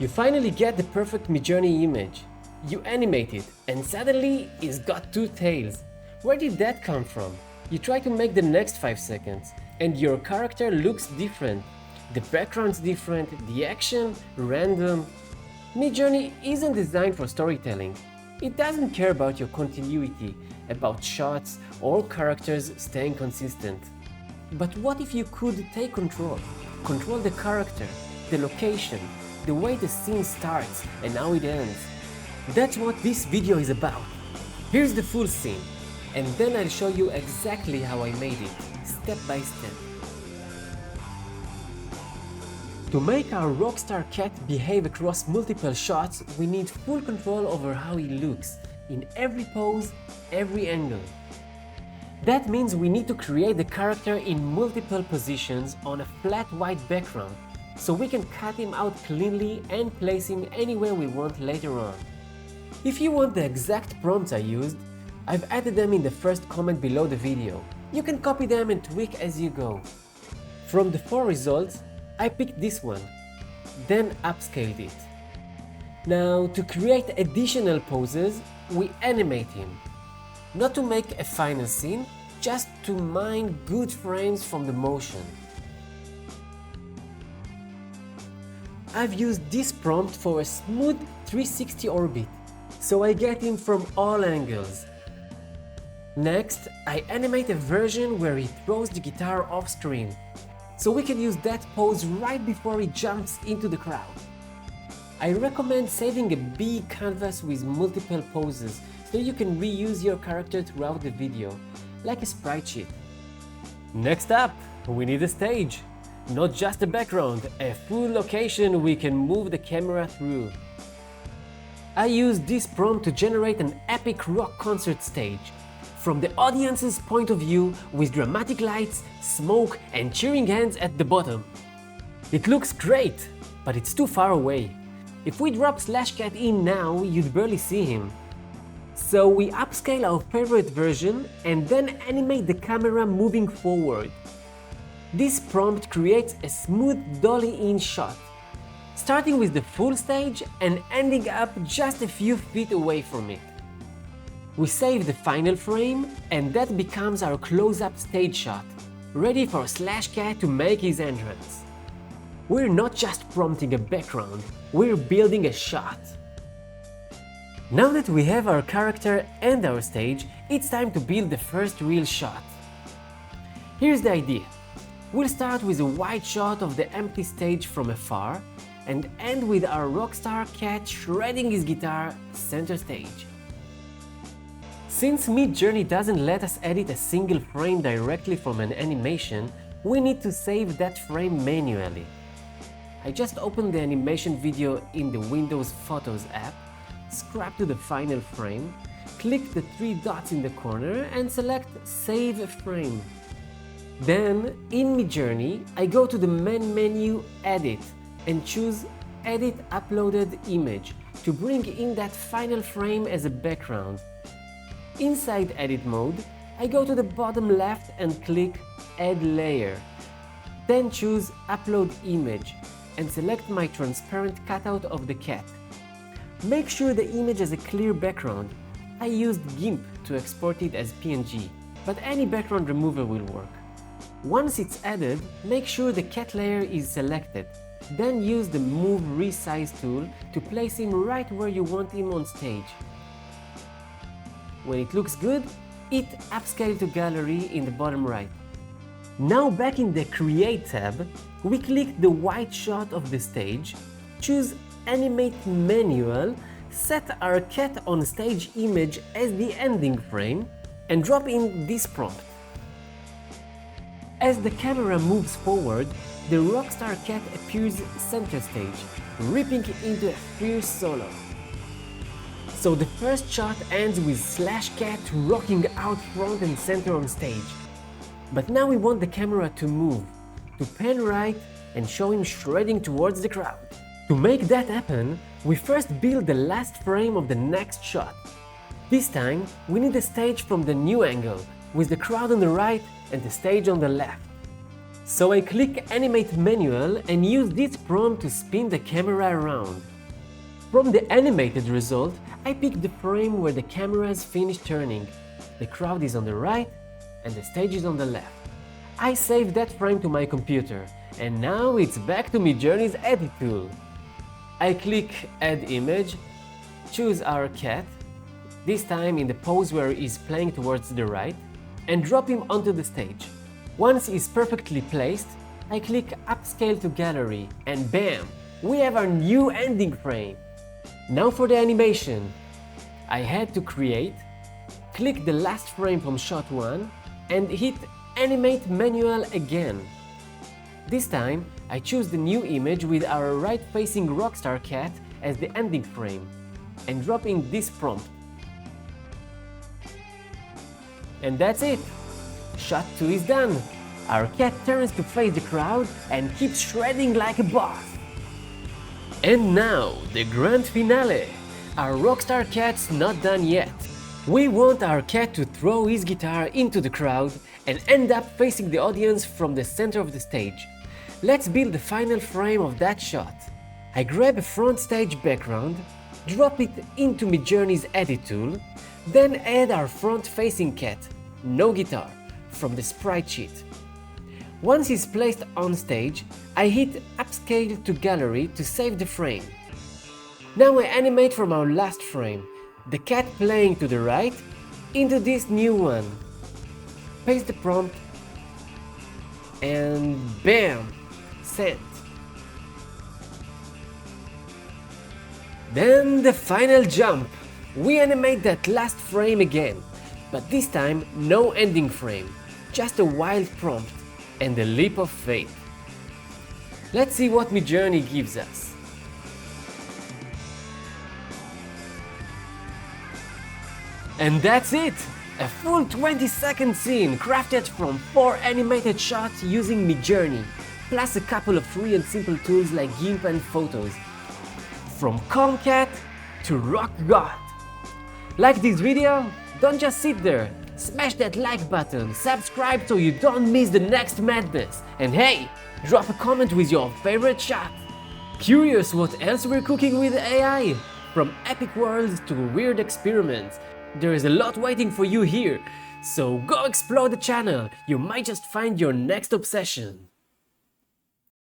You finally get the perfect Midjourney image. You animate it, and suddenly it's got two tails. Where did that come from? You try to make the next 5 seconds, and your character looks different. The background's different, the action random. Midjourney isn't designed for storytelling. It doesn't care about your continuity, about shots or characters staying consistent. But what if you could take control? Control the character, the location, the way the scene starts and how it ends. That's what this video is about. Here's the full scene, and then I'll show you exactly how I made it, step by step. To make our rockstar cat behave across multiple shots, we need full control over how he looks, in every pose, every angle. That means we need to create the character in multiple positions on a flat white background, so we can cut him out cleanly and place him anywhere we want later on. If you want the exact prompts I used, I've added them in the first comment below the video. You can copy them and tweak as you go. From the 4 results, I picked this one, then upscaled it. Now, to create additional poses, we animate him. Not to make a final scene, just to mine good frames from the motion. I've used this prompt for a smooth 360 orbit, so I get him from all angles. Next, I animate a version where he throws the guitar off screen, so we can use that pose right before he jumps into the crowd. I recommend saving a big canvas with multiple poses so you can reuse your character throughout the video, like a sprite sheet. Next up, we need a stage. Not just a background, a full location we can move the camera through. I used this prompt to generate an epic rock concert stage, from the audience's point of view with dramatic lights, smoke and cheering hands at the bottom. It looks great, but it's too far away. If we drop /cat in now, you'd barely see him. So we upscale our favorite version and then animate the camera moving forward. This prompt creates a smooth dolly-in shot, starting with the full stage and ending up just a few feet away from it. We save the final frame, and that becomes our close-up stage shot, ready for /cat to make his entrance. We're not just prompting a background, we're building a shot. Now that we have our character and our stage, it's time to build the first real shot. Here's the idea. We'll start with a wide shot of the empty stage from afar and end with our rockstar cat shredding his guitar center stage. Since Midjourney doesn't let us edit a single frame directly from an animation, we need to save that frame manually. I just opened the animation video in the Windows Photos app, scrap to the final frame, click the 3 dots in the corner and select Save Frame. Then, in Midjourney, I go to the main menu Edit and choose Edit Uploaded Image to bring in that final frame as a background. Inside Edit mode, I go to the bottom left and click Add Layer. Then choose Upload Image and select my transparent cutout of the cat. Make sure the image has a clear background. I used GIMP to export it as PNG, but any background remover will work. Once it's added, make sure the cat layer is selected. Then use the Move Resize tool to place him right where you want him on stage. When it looks good, hit Upscale to Gallery in the bottom right. Now back in the Create tab, we click the wide shot of the stage, choose Animate Manual, set our cat on stage image as the ending frame, and drop in this prompt. As the camera moves forward, the rockstar cat appears center stage, ripping into a fierce solo. So the first shot ends with /cat rocking out front and center on stage. But now we want the camera to move, to pan right and show him shredding towards the crowd. To make that happen, we first build the last frame of the next shot. This time, we need the stage from the new angle, with the crowd on the right and the stage on the left. So I click Animate Manual and use this prompt to spin the camera around. From the animated result, I pick the frame where the camera has finished turning. The crowd is on the right and the stage is on the left. I save that frame to my computer, and now it's back to Midjourney's edit tool. I click Add Image, choose our cat, this time in the pose where he's playing towards the right, and drop him onto the stage. Once he's perfectly placed, I click Upscale to Gallery, and bam! We have our new ending frame. Now for the animation. I head to Create, click the last frame from shot 1, and hit Animate Manual again. This time, I choose the new image with our right-facing rockstar cat as the ending frame, and drop in this prompt. And that's it! Shot 2 is done! Our cat turns to face the crowd and keeps shredding like a boss. And now, the grand finale! Our rockstar cat's not done yet. We want our cat to throw his guitar into the crowd and end up facing the audience from the center of the stage. Let's build the final frame of that shot. I grab a front stage background, drop it into Midjourney's edit tool, then add our front-facing cat, no guitar, from the sprite sheet. Once he's placed on stage, I hit Upscale to Gallery to save the frame. Now I animate from our last frame, the cat playing to the right, into this new one. Paste the prompt, and bam! Sent. Then the final jump. We animate that last frame again, but this time no ending frame, just a wild prompt and a leap of faith. Let's see what Midjourney gives us. And that's it! A full 20-second scene crafted from 4 animated shots using Midjourney, plus a couple of free and simple tools like GIMP and Photos. From Calm Cat to Rock God. Like this video? Don't just sit there. Smash that like button, subscribe so you don't miss the next madness, and hey, drop a comment with your favorite shot. Curious what else we're cooking with AI? From epic worlds to weird experiments, there is a lot waiting for you here, so go explore the channel, you might just find your next obsession.